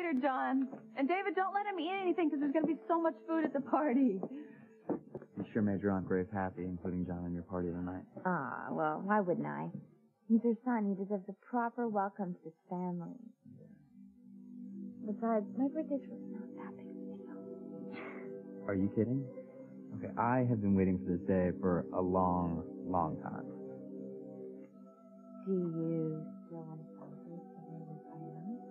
later, John. And David, don't let him eat anything because there's going to be so much food at the party. You sure made your Aunt Grace happy, including John and your party tonight. Ah, well, why wouldn't I? He's her son. He deserves a proper welcome to his family. Besides, my birthday's really not that big of a deal. Are you kidding? Okay, I have been waiting for this day for a long, long time. Do you still want to celebrate the way we planned?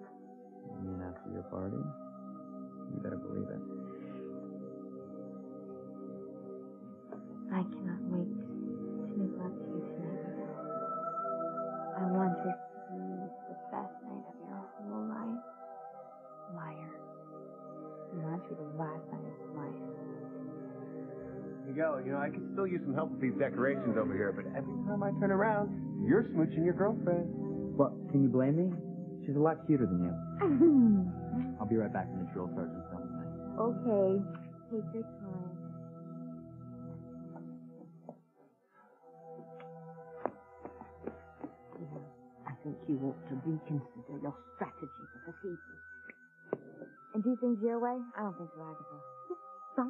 You mean after your party? You better believe it. I cannot wait to make love to you tonight. I want this to be the best night of your whole life. Liar. I want it to be the last night of your life. Miguel, I could still use some help with these decorations over here, but every time I turn around, you're smooching your girlfriend. Well, can you blame me? She's a lot cuter than you. I'll be right back from the drill sergeant's done with me. Okay. Take your time. I think you ought to reconsider your strategy for this evening. And do things your way? I don't think so, Agatha. Son,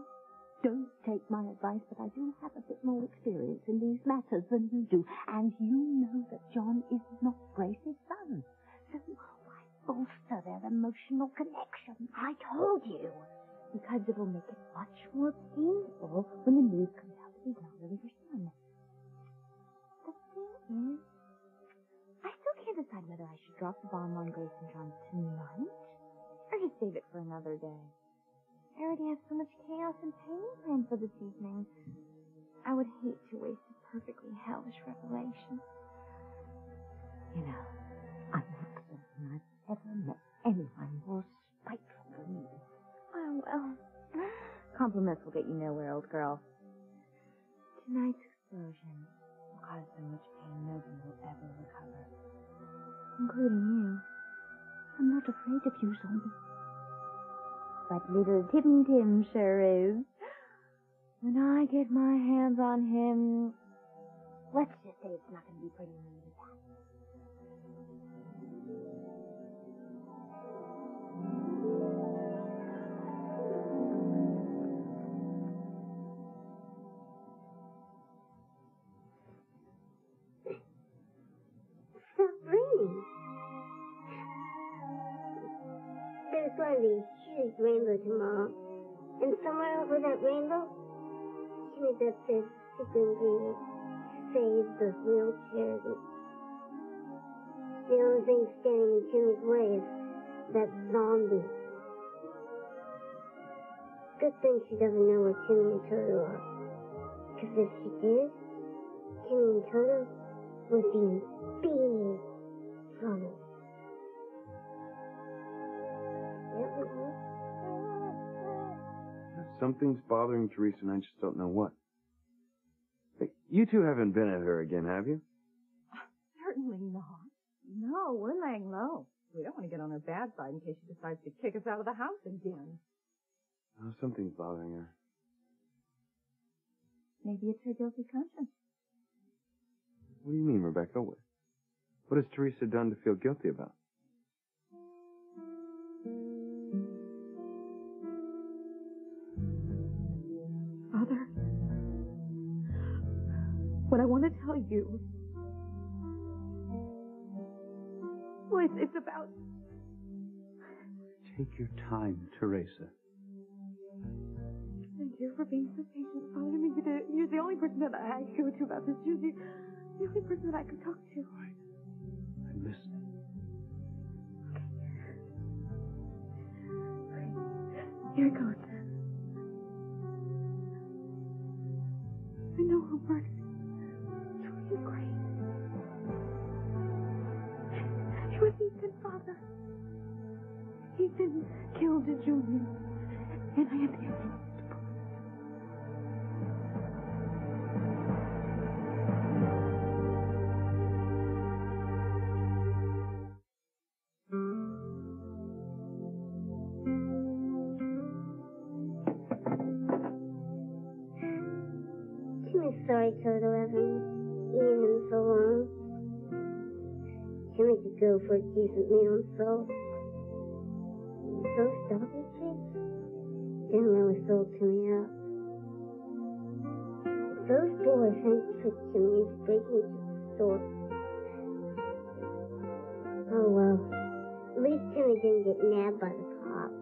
don't take my advice, but I do have a bit more experience in these matters than you do. And you know that John is not Grace's son. So why bolster their emotional connection? I told you. Because it will make it much more painful when the news comes out that he's not really your son. The thing is, I still can't decide whether I should drop the bomb on Grace and John tonight or just save it for another day. I already have so much chaos and pain planned for this evening. I would hate to waste a perfectly hellish revelation. I'm not certain I've ever met anyone more spiteful than you. Oh, well. Compliments will get you nowhere, old girl. Tonight's explosion will cause so much pain nobody will ever recover. Including you. I'm not afraid of you, Zombie. But little Tim sure is. When I get my hands on him, let's just say it's not going to be pretty neat. There's going to be a huge rainbow tomorrow. And somewhere over that rainbow, Jimmy Duff says super ingredient save the wheelchairs. The only thing standing in Jimmy's way is that zombie. Good thing she doesn't know where Timmy and Toto are. Because if she did, Timmy and Toto would be in big trouble. Something's bothering Teresa, and I just don't know what. Hey, you two haven't been at her again, have you? Certainly not. No, we're laying low. We don't want to get on her bad side in case she decides to kick us out of the house again. Oh, something's bothering her. Maybe it's her guilty conscience. What do you mean, Rebecca? What has Teresa done to feel guilty about? Father, what I want to tell you, well, it's about... Take your time, Teresa. Thank you for being so patient, Father. I mean, you're the only person that I could go to about this. You're the only person that I could talk to. I'm listening. Okay. Here it goes. I know who murdered Julian Gray. It was Ethan, Father. Ethan killed Julian, and I am the evidence. Jimmy's sorry Toto hasn't eaten in so long. Jimmy could go for a decent meal himself. those doggy treats didn't really fill Timmy up. Those boys ain't tricked Timmy into breaking into the store. Oh well, at least Timmy didn't get nabbed by the cops.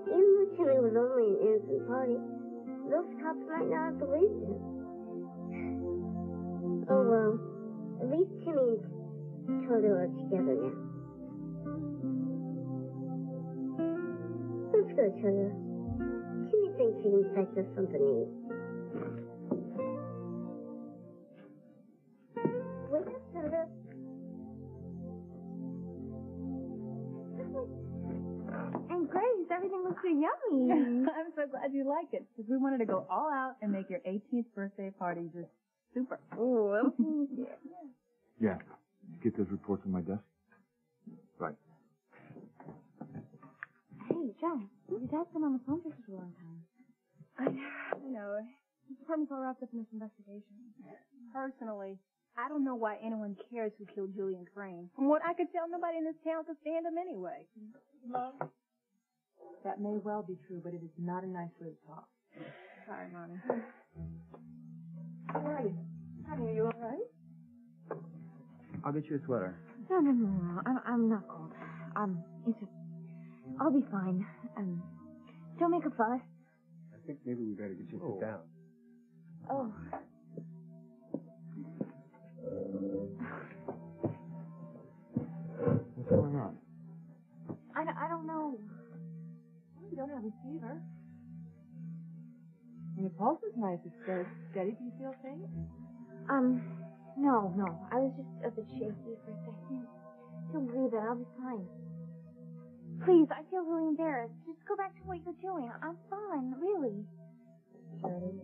Even though Timmy was only an innocent party, those cops might not have believed him. Oh well, at least Timmy and Toto are together now. Let's go, Toto. Timmy thinks he can fetch us something to eat. Wait up, Toto. And Grace, everything looks so yummy. I'm so glad you like it, because we wanted to go all out and make your 18th birthday party just super. Ooh. Yeah. Get those reports on my desk? Right. Hey, John, your dad's been on the phone for such a long time. I know. His department's all wrapped up in this investigation. Personally, I don't know why anyone cares who killed Julian Crane. From what I could tell, nobody in this town could stand him anyway. Love? That may well be true, but it is not a nice way to talk. Sorry, Mommy. How are you? Honey, are you all right? I'll get you a sweater. No. I'm not cold. I'll be fine. Don't make a fuss. I think maybe we better get you to sit down. Oh. What's going on? I don't know. You don't have a fever. And your pulse is nice. It's steady. Do you feel faint? No. I was just a bit shaky for a second. Don't breathe it. I'll be fine. Please, I feel really embarrassed. Just go back to what you're doing. I'm fine, really. Charity,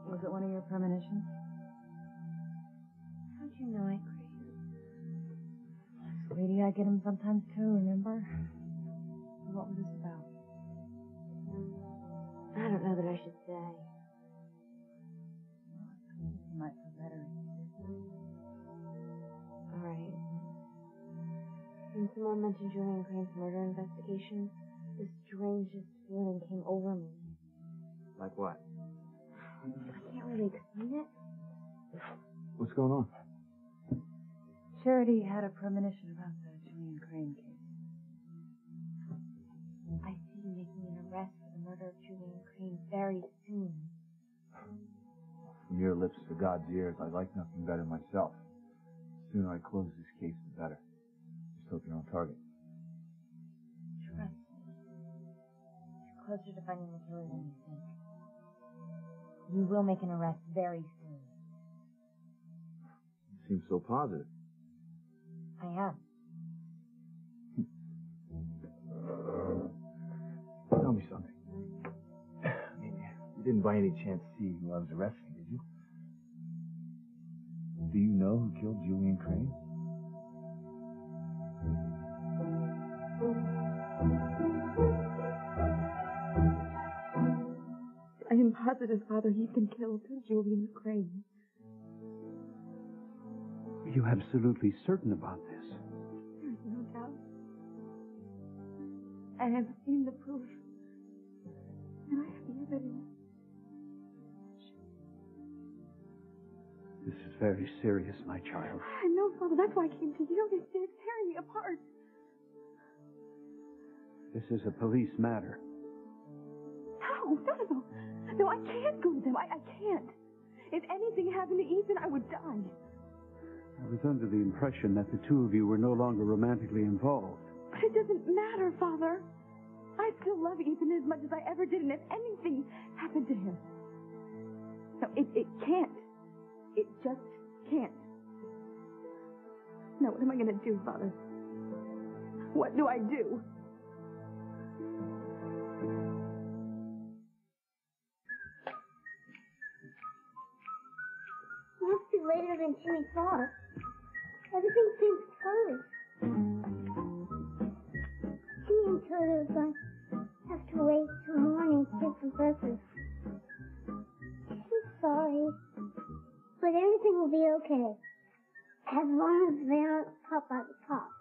was it one of your premonitions? How'd you know I Grace? Sweetie, I get them sometimes too, remember? What was this about? I don't know that I should say. You might feel better. All right. When someone mentioned Julian Crane's murder investigation, the strangest feeling came over me. Like what? I can't really explain it. What's going on? Charity had a premonition about the Julian Crane case. I see you making an arrest for the murder of Julian Crane very soon. From your lips to God's ears, I like nothing better myself. The sooner I close this case, the better. Just hope you're on target. Trust me. You're closer to finding the killer than you think. You will make an arrest very soon. You seem so positive. I am. Tell me something. I mean, you didn't by any chance see who I was arresting, did you? Do you know who killed Julian Crane? I am positive, Father, he's been killed. Julian Crane. Are you absolutely certain about this? There's no doubt. I have seen the proof. And I have the evidence. This is very serious, my child. I know, Father. That's why I came to you. It's tearing me apart. This is a police matter. No. No, I can't go to them. I can't. If anything happened to Ethan, I would die. I was under the impression that the two of you were no longer romantically involved. But it doesn't matter, Father. I still love Ethan as much as I ever did, and if anything happened to him... No, it can't. It just can't. Now, what am I going to do, Father? What do I do? Must be later than Jimmy thought. Everything seems closed. Jimmy and Toto are going to have to wait till morning to get some breakfast. I'm sorry, but everything will be okay. As long as they aren't caught by the cops.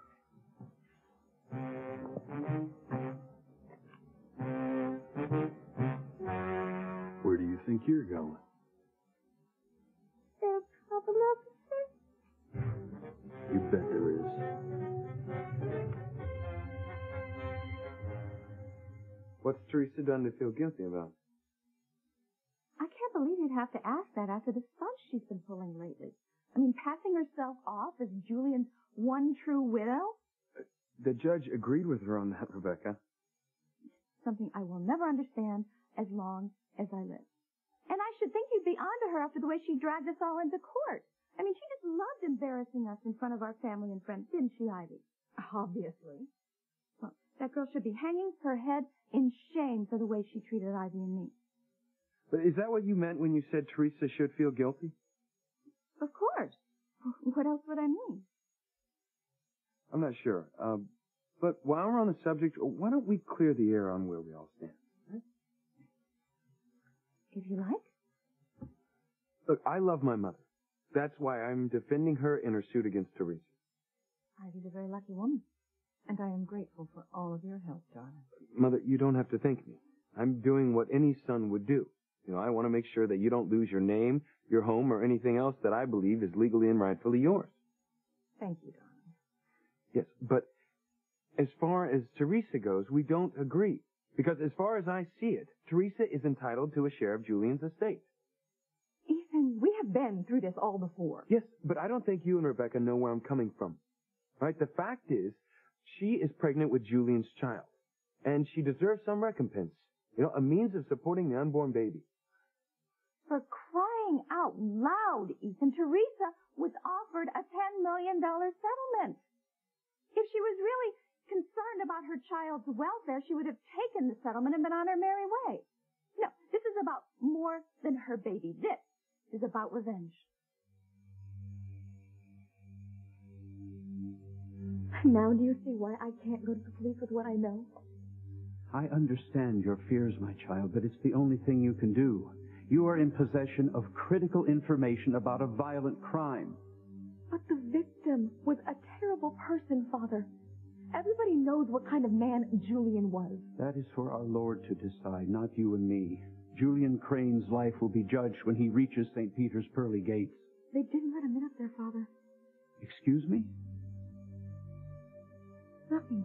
What's Teresa done to feel guilty about? I can't believe you'd have to ask that after the stunts she's been pulling lately. I mean, passing herself off as Julian's one true widow? The judge agreed with her on that, Rebecca. Something I will never understand as long as I live. And I should think you'd be onto her after the way she dragged us all into court. I mean, she just loved embarrassing us in front of our family and friends, didn't she, Ivy? Obviously. Well, that girl should be hanging her head in shame for the way she treated Ivy and me. But is that what you meant when you said Teresa should feel guilty? Of course. What else would I mean? I'm not sure. But while we're on the subject, why don't we clear the air on where we all stand? Right? If you like. Look, I love my mother. That's why I'm defending her in her suit against Teresa. Ivy's a very lucky woman. And I am grateful for all of your help, darling. Mother, you don't have to thank me. I'm doing what any son would do. You know, I want to make sure that you don't lose your name, your home, or anything else that I believe is legally and rightfully yours. Thank you, darling. Yes, but as far as Teresa goes, we don't agree. Because as far as I see it, Teresa is entitled to a share of Julian's estate. Ethan, we have been through this all before. Yes, but I don't think you and Rebecca know where I'm coming from. Right? The fact is, she is pregnant with Julian's child. And she deserves some recompense. You know, a means of supporting the unborn baby. For crying out loud, Ethan, Teresa was offered a $10 million settlement. If she was really concerned about her child's welfare, she would have taken the settlement and been on her merry way. No, this is about more than her baby. This is about revenge. Now do you see why I can't go to the police with what I know? I understand your fears, my child, but it's the only thing you can do. You are in possession of critical information about a violent crime. But the victim was a terrible person, Father. Everybody knows what kind of man Julian was. That is for our Lord to decide, not you and me. Julian Crane's life will be judged when he reaches St. Peter's pearly gates. They didn't let him in up there, Father. Excuse me? Nothing.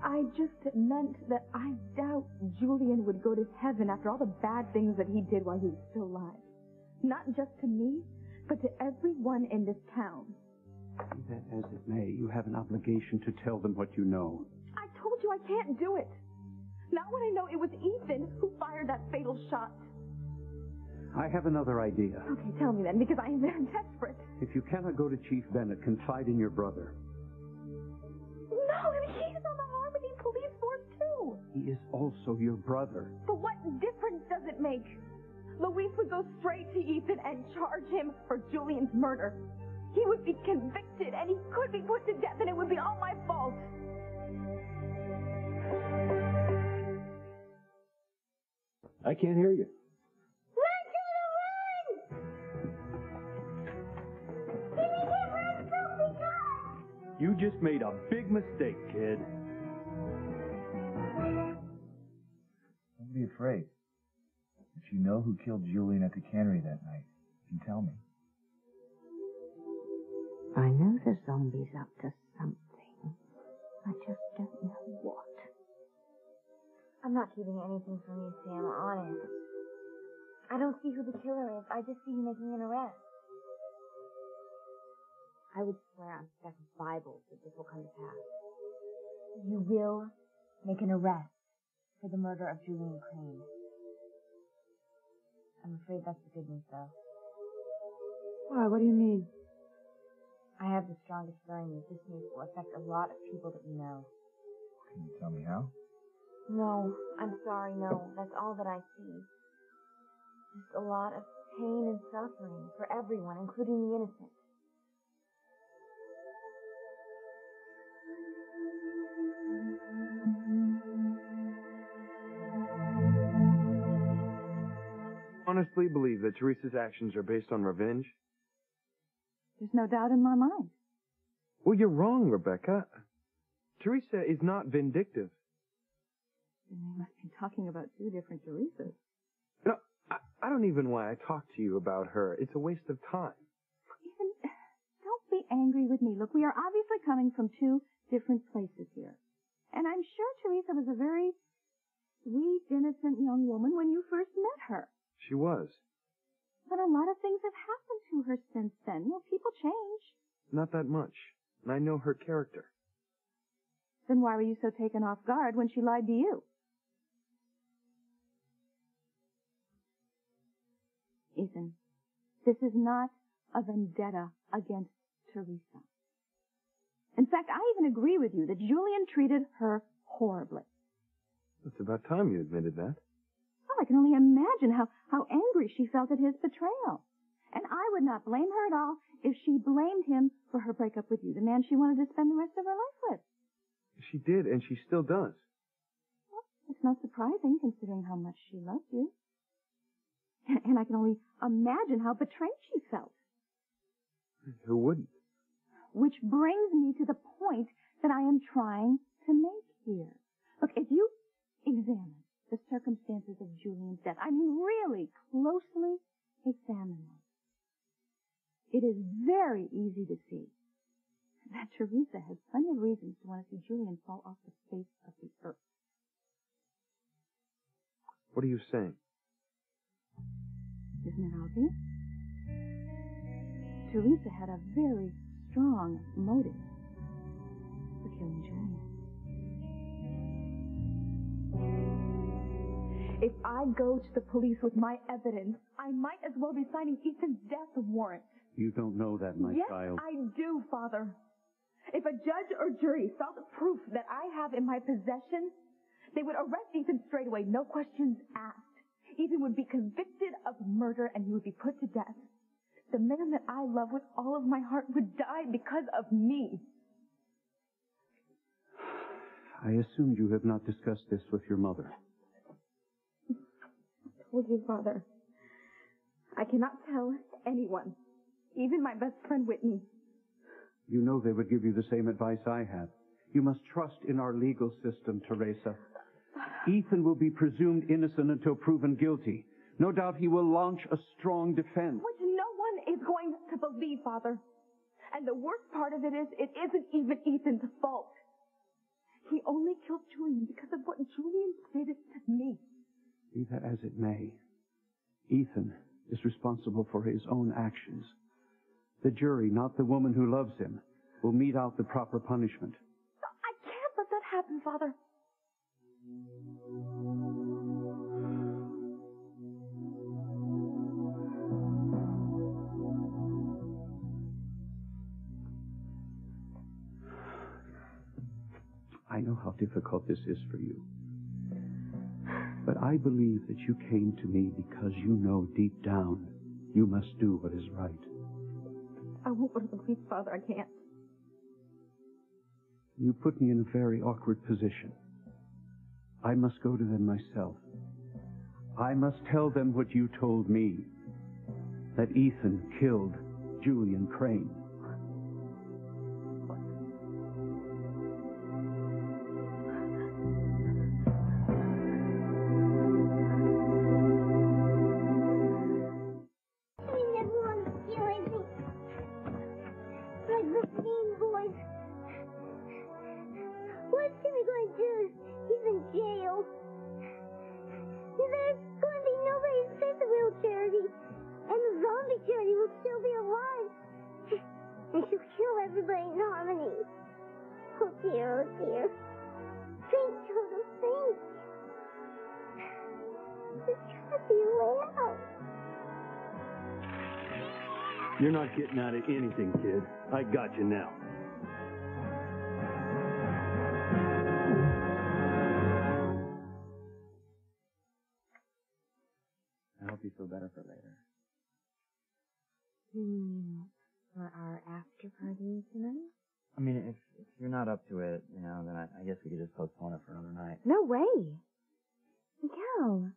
I just meant that I doubt Julian would go to heaven after all the bad things that he did while he was still alive. Not just to me, but to everyone in this town. Be that as it may, you have an obligation to tell them what you know. I told you I can't do it. Not when I know it was Ethan who fired that fatal shot. I have another idea. Okay, tell me then, because I am desperate. If you cannot go to Chief Bennett, confide in your brother. No, he's on the Harmony police force too. He is also your brother. But what difference does it make? Luis would go straight to Ethan and charge him for Julian's murder. He would be convicted and he could be put to death and it would be all my fault. I can't hear you. You just made a big mistake, kid. Don't be afraid. If you know who killed Julian at the cannery that night, you can tell me. I know the zombie's up to something. I just don't know what. I'm not keeping anything from you, Sam, honest. I don't see who the killer is. I just see you making an arrest. I would swear on Steph's Bible that this will come to pass. You will make an arrest for the murder of Julian Crane. I'm afraid that's the good news, though. Why, what do you mean? I have the strongest feeling that this news will affect a lot of people that we know. Can you tell me how? No, I'm sorry, no. That's all that I see. Just a lot of pain and suffering for everyone, including the innocent. Honestly believe that Teresa's actions are based on revenge? There's no doubt in my mind. Well, you're wrong, Rebecca. Teresa is not vindictive. Then we must be talking about two different Teresas. You know, I don't even why I talk to you about her. It's a waste of time. Don't be angry with me. Look, we are obviously coming from two different places here. And I'm sure Teresa was a very sweet, innocent young woman when you first met her. She was. But a lot of things have happened to her since then. You know, people change. Not that much. And I know her character. Then why were you so taken off guard when she lied to you? Ethan, this is not a vendetta against Teresa. In fact, I even agree with you that Julian treated her horribly. It's about time you admitted that. Well, I can only imagine how angry she felt at his betrayal. And I would not blame her at all if she blamed him for her breakup with you, the man she wanted to spend the rest of her life with. She did, and she still does. Well, it's not surprising, considering how much she loved you. And I can only imagine how betrayed she felt. Who wouldn't? Which brings me to the point that I am trying to make here. Look, if you examine the circumstances of Julian's death, I mean really closely examine them, it is very easy to see that Teresa has plenty of reasons to want to see Julian fall off the face of the earth. What are you saying? Isn't it obvious? Teresa had a very strong motive for killing Julian. If I go to the police with my evidence, I might as well be signing Ethan's death warrant. You don't know that, my child. Yes, I do, Father. If a judge or jury saw the proof that I have in my possession, they would arrest Ethan straight away, no questions asked. Ethan would be convicted of murder and he would be put to death. The man that I love with all of my heart would die because of me. I assumed you have not discussed this with your mother. I told you, Father. I cannot tell anyone, even my best friend Whitney. You know they would give you the same advice I have. You must trust in our legal system, Teresa. Ethan will be presumed innocent until proven guilty. No doubt he will launch a strong defense. Which no one is going to believe, Father. And the worst part of it is, it isn't even Ethan's fault. He only killed Julian because of what Julian did to me. Be that as it may, Ethan is responsible for his own actions. The jury, not the woman who loves him, will mete out the proper punishment. I can't let that happen, Father. I know how difficult this is for you. But I believe that you came to me because you know deep down you must do what is right. I won't go to the police, Father. I can't. You put me in a very awkward position. I must go to them myself. I must tell them what you told me, that Ethan killed Julian Crane. You're not getting out of anything, kid. I got you now. I hope you feel better for later. For our after party tonight? I mean, if you're not up to it, then I guess we could just postpone it for another night. No way. Miguel,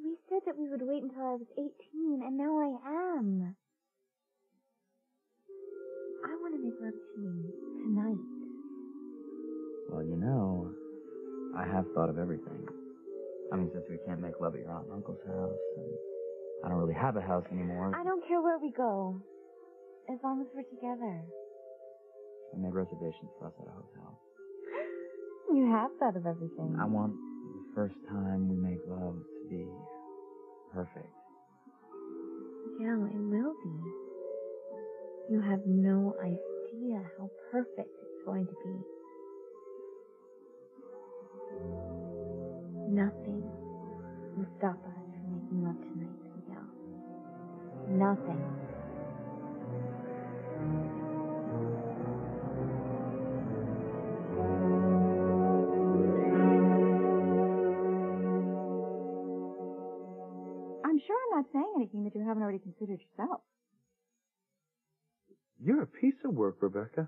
we said that we would wait until I was 18, and now I am. I want to make love to you tonight. Well, I have thought of everything. I mean, since we can't make love at your aunt and uncle's house, and I don't really have a house anymore. I don't care where we go, as long as we're together. I made reservations for us at a hotel. You have thought of everything. I want the first time we make love to be perfect. Yeah, it will be. You have no idea how perfect it's going to be. Nothing will stop us from making love tonight, Miguel. Nothing. I'm sure I'm not saying anything that you haven't already considered yourself. You're a piece of work, Rebecca.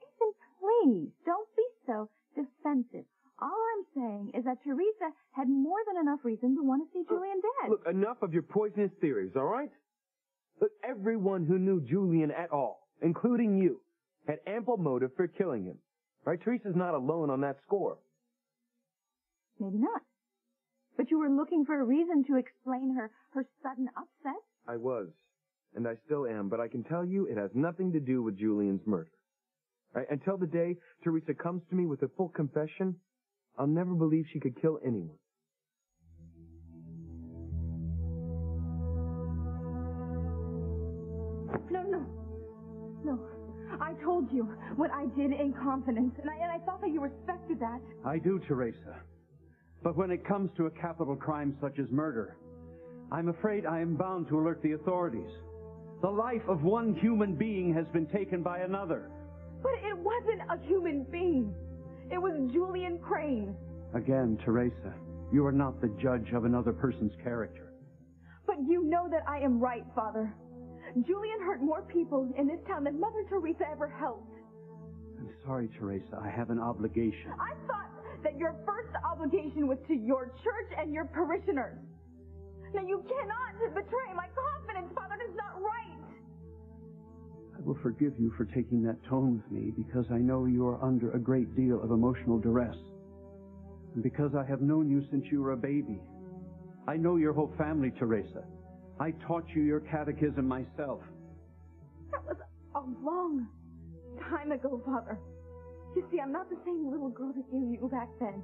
Ethan, please, don't be so defensive. All I'm saying is that Teresa had more than enough reason to want to see Julian dead. Look, enough of your poisonous theories, all right? Look, everyone who knew Julian at all, including you, had ample motive for killing him. Right? Teresa's not alone on that score. Maybe not. But you were looking for a reason to explain her sudden upset? I was, and I still am, but I can tell you it has nothing to do with Julian's murder. Right? Until the day Teresa comes to me with a full confession, I'll never believe she could kill anyone. No. I told you what I did in confidence, and I thought that you respected that. I do, Teresa. But when it comes to a capital crime such as murder, I'm afraid I am bound to alert the authorities. The life of one human being has been taken by another. But it wasn't a human being. It was Julian Crane. Again, Teresa, you are not the judge of another person's character. But you know that I am right, Father. Julian hurt more people in this town than Mother Teresa ever helped. I'm sorry, Teresa. I have an obligation. I thought that your first obligation was to your church and your parishioners. Now you cannot betray my confidence, Father. It is not right. I will forgive you for taking that tone with me because I know you are under a great deal of emotional duress. And because I have known you since you were a baby. I know your whole family, Teresa. I taught you your catechism myself. That was a long time ago, Father. You see, I'm not the same little girl that you knew back then.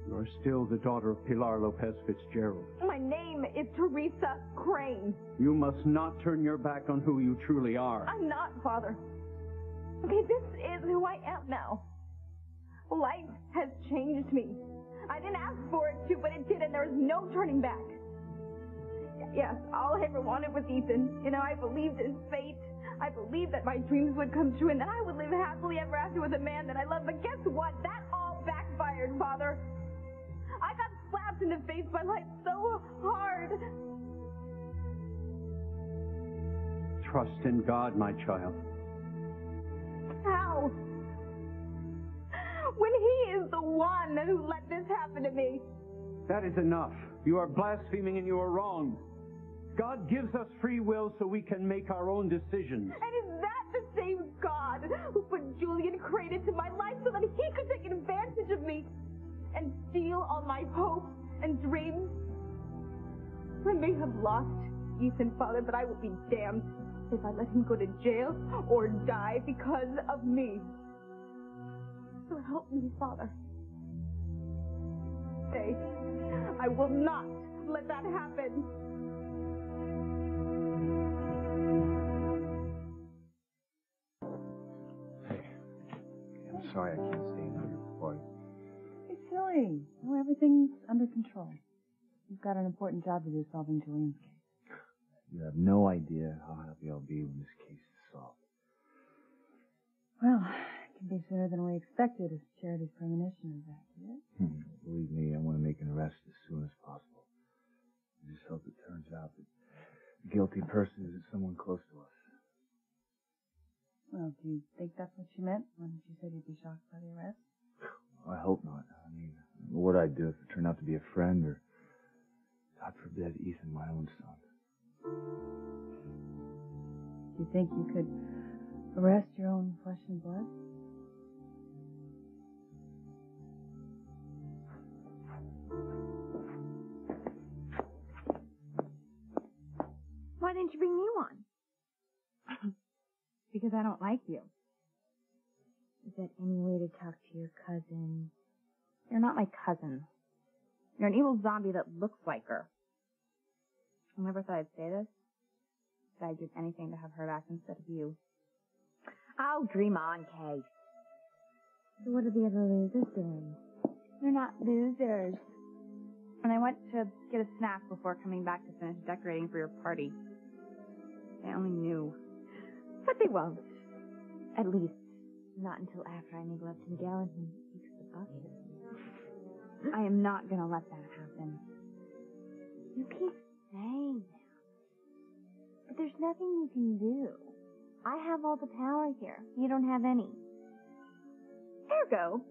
You are still the daughter of Pilar Lopez Fitzgerald. My name is Teresa Crane. You must not turn your back on who you truly are. I'm not, Father. Okay, this is who I am now. Life has changed me. I didn't ask for it to, but it did, and there is no turning back. Yes, all I ever wanted was Ethan. You know, I believed in fate. I believed that my dreams would come true and that I would live happily ever after with a man that I loved. But guess what? That all backfired, Father. I got slapped in the face by life so hard. Trust in God, my child. How? When He is the one who let this happen to me. That is enough. You are blaspheming and you are wrong. God gives us free will so we can make our own decisions. And is that the same God who put Julian Crane into my life so that He could take advantage of me and steal all my hopes and dreams? I may have lost Ethan, Father, but I will be damned if I let him go to jail or die because of me. So help me, Father. Say, I will not let that happen. I'm sorry I can't stay another party. It's silly. Oh, everything's under control. You've got an important job to do solving Julian's case. You have no idea how happy I'll be when this case is solved. Well, it can be sooner than we expected if Charity's premonition is accurate. Believe me, I want to make an arrest as soon as possible. I just hope it turns out that the guilty person is someone close to us. Well, do you think that's what you meant when you said you'd be shocked by the arrest? I hope not. I mean, what would I do if it turned out to be a friend or, God forbid, Ethan, my own son? Do you think you could arrest your own flesh and blood? Why didn't you bring me one? Because I don't like you. Is that any way to talk to your cousin? You're not my cousin. You're an evil zombie that looks like her. I never thought I'd say this, but I'd do anything to have her back instead of you. Oh, dream on, Kate. So what are the other losers doing? They're not losers. And I went to get a snack before coming back to finish decorating for your party. I only knew. But they won't. At least, not until after I make love to Miguel and he takes the bucket. I am not going to let that happen. You keep saying that. But there's nothing you can do. I have all the power here. You don't have any. Ergo,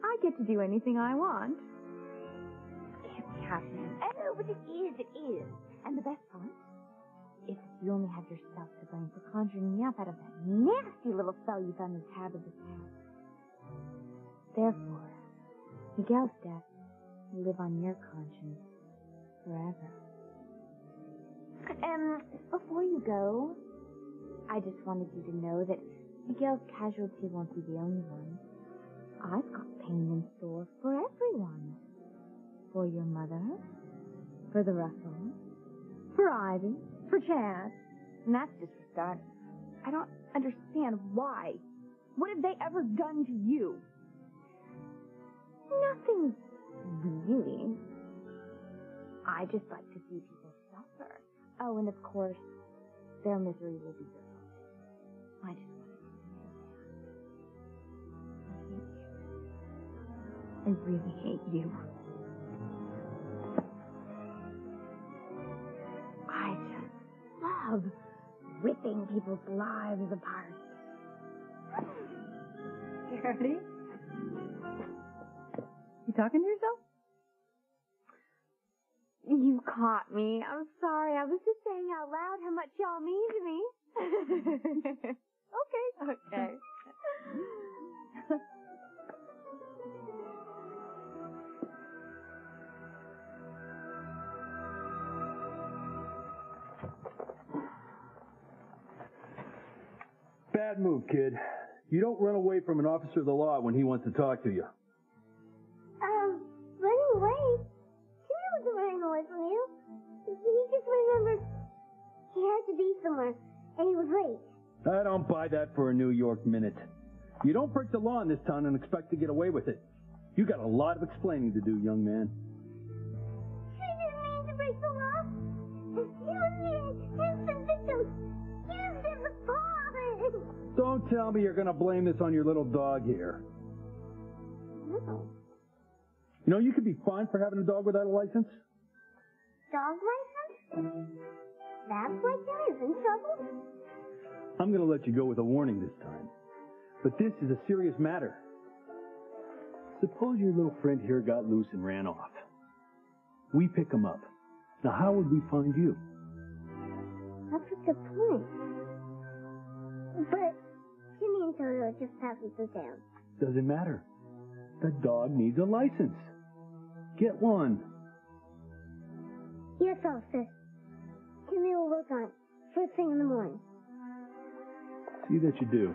I get to do anything I want. It can't be happening. Oh, but it is. And the best part? If you only have yourself to blame for conjuring me up out of that nasty little spell you found in the tab of this house. Therefore, Miguel's death will live on your conscience forever. Before you go, I just wanted you to know that Miguel's casualty won't be the only one. I've got pain in store for everyone. For your mother, for the Russells, for Ivy, for Chad. And that's just for starters. I don't understand why. What have they ever done to you? Nothing, really. I just like to see people suffer. Oh, and of course, their misery will be your fault. I just want to say that. I really hate you. I just love ripping people's lives apart. Charity? You talking to yourself? You caught me. I'm sorry. I was just saying out loud how much y'all mean to me. Okay. Bad move, kid. You don't run away from an officer of the law when he wants to talk to you. Running away? Timmy wasn't running away from you. He just remembered he had to be somewhere, and he was late. I don't buy that for a New York minute. You don't break the law in this town and expect to get away with it. You got a lot of explaining to do, young man. He didn't mean to break the law. He was the innocent victim. He was the father. Don't tell me you're going to blame this on your little dog here. No. You know, you could be fined for having a dog without a license. Dog license? That's why Timmy's in trouble? I'm going to let you go with a warning this time. But this is a serious matter. Suppose your little friend here got loose and ran off. We pick him up. Now, how would we find you? That's a good point. But Timmy and Toto are just passing through town. Doesn't matter. The dog needs a license. Get one. Yes, officer. Timmy will work on it first thing in the morning. See that you do.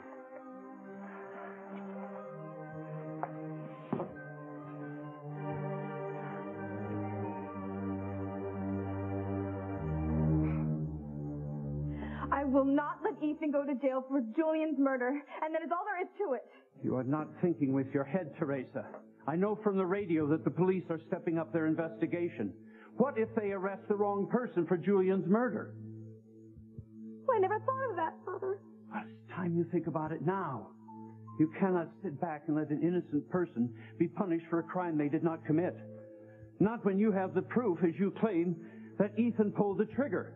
I will not let Ethan go to jail for Julian's murder, and that is all there is to it. You are not thinking with your head, Teresa. I know from the radio that the police are stepping up their investigation. What if they arrest the wrong person for Julian's murder? I never thought of that, Father. Well, it's time you think about it now. You cannot sit back and let an innocent person be punished for a crime they did not commit. Not when you have the proof, as you claim, that Ethan pulled the trigger.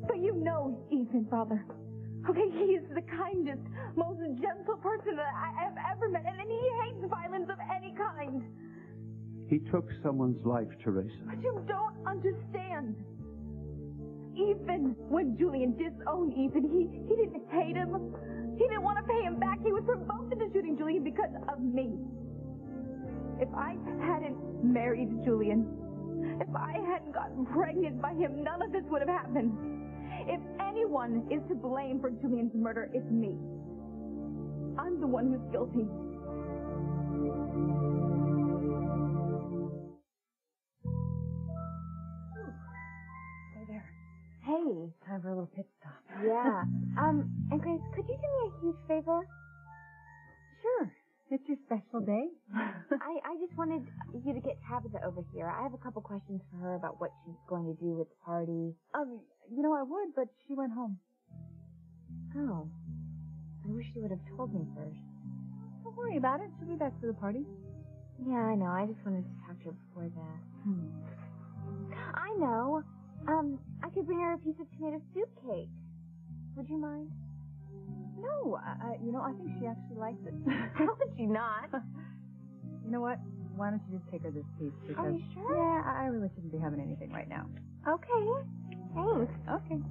But you know Ethan, Father. Okay, he is the kindest, most gentle person that I have ever met, and he hates violence of any kind. He took someone's life, Teresa. But you don't understand. Even when Julian disowned Ethan, he didn't hate him. He didn't want to pay him back. He was provoked into shooting Julian because of me. If I hadn't married Julian, if I hadn't gotten pregnant by him, none of this would have happened. If anyone is to blame for Julian's murder, it's me. I'm the one who's guilty. Hey there. Hey, time for a little pit stop. Yeah. And Grace, could you do me a huge favor? Sure. It's your special day. I just wanted you to get Tabitha over here. I have a couple questions for her about what she's going to do with the party. I would, but she went home. Oh. I wish you would have told me first. Don't worry about it. She'll be back for the party. Yeah, I know. I just wanted to talk to her before that. I know. I could bring her a piece of tomato soup cake. Would you mind? No, I think she actually likes it. How would you not? You know what? Why don't you just take her this piece? Because, Are you sure? Yeah, I really shouldn't be having anything right now. Okay. Thanks. Okay.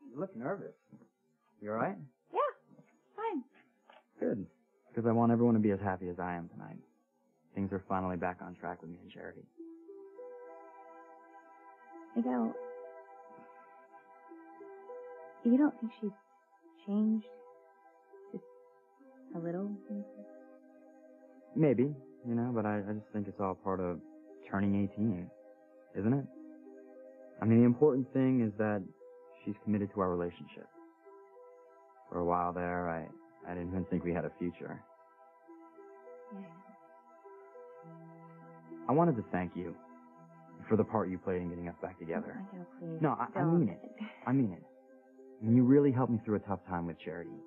You look nervous. You alright? Yeah, fine. Good. Because I want everyone to be as happy as I am tonight. Things are finally back on track with me and Charity. You don't think she's changed? Just a little? Maybe, but I just think it's all part of turning 18, isn't it? I mean, the important thing is that she's committed to our relationship. For a while there, I didn't even think we had a future. Yeah. I wanted to thank you for the part you played in getting us back together. No, please. No, I mean it. I mean it. And you really helped me through a tough time with Charity.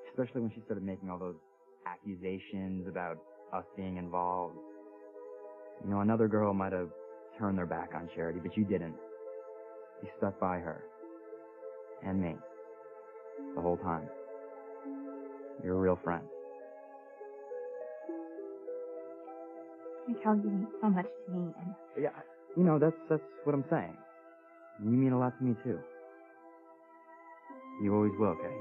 Especially when she started making all those accusations about us being involved. Another girl might have turned their back on Charity, but you didn't. You stuck by her. And me. The whole time. You're a real friend. Mikael, you mean so much to me, and Yeah, that's what I'm saying. You mean a lot to me, too. You always will, okay?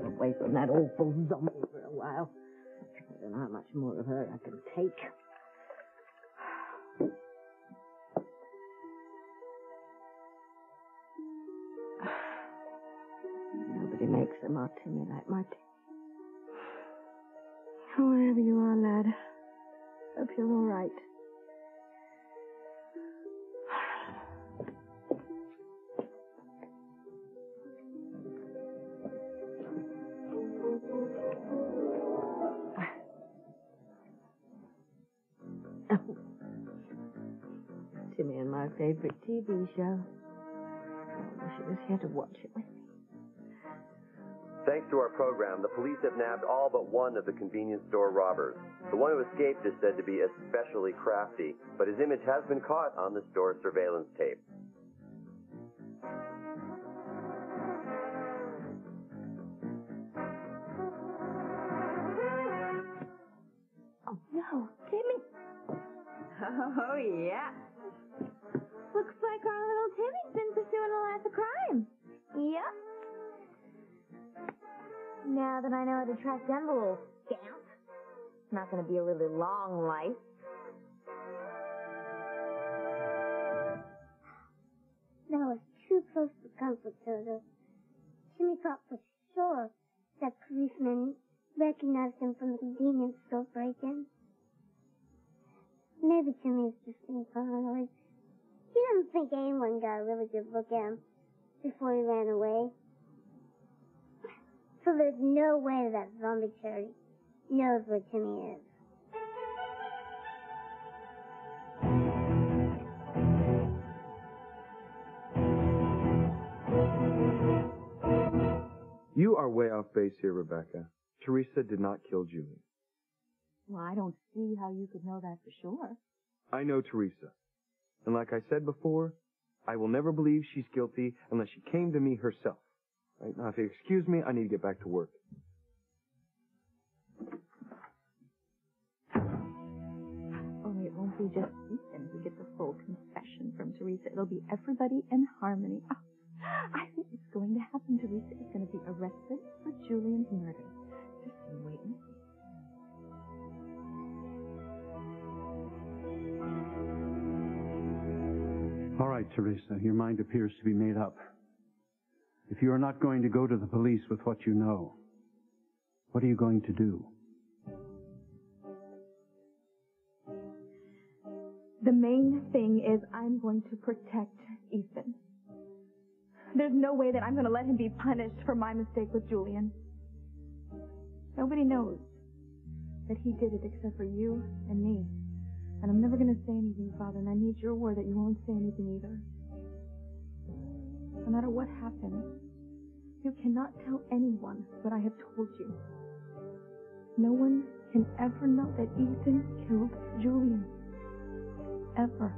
Away from that awful zombie for a while. I don't know how much more of her I can take. Nobody makes a martini like my tea. Wherever you are, lad. Hope you're all right. Timmy and my favorite TV show. I wish he was here to watch it with me. Thanks to our program, the police have nabbed all but one of the convenience store robbers. The one who escaped is said to be especially crafty, but his image has been caught on the store's surveillance tape. Oh, no, Timmy. Oh, yeah. Looks like our little Timmy's been pursuing a life of crime. Yep. Now that I know how to track down the little scamp, it's not going to be a really long life. That was too close to comfort, Toto. Timmy thought for sure that policeman recognized him from the convenience store break-in. Maybe Timmy's just being paranoid. He doesn't think anyone got a really good look at him before he ran away. So there's no way that zombie Charity knows where Timmy is. You are way off base here, Rebecca. Teresa did not kill Julie. Well, I don't see how you could know that for sure. I know Teresa. And like I said before, I will never believe she's guilty unless she came to me herself. Right, now, if you excuse me, I need to get back to work. Only it won't be just Ethan who gets a full confession from Teresa. It'll be everybody in harmony. Oh, I think it's going to happen. Teresa is going to be arrested for Julian's murder. Just you wait and see. All right, Teresa, your mind appears to be made up. If you are not going to go to the police with what you know, what are you going to do? The main thing is I'm going to protect Ethan. There's no way that I'm going to let him be punished for my mistake with Julian. Nobody knows that he did it except for you and me. And I'm never going to say anything, Father, and I need your word that you won't say anything either. No matter what happens, you cannot tell anyone what I have told you. No one can ever know that Ethan killed Julian. Ever.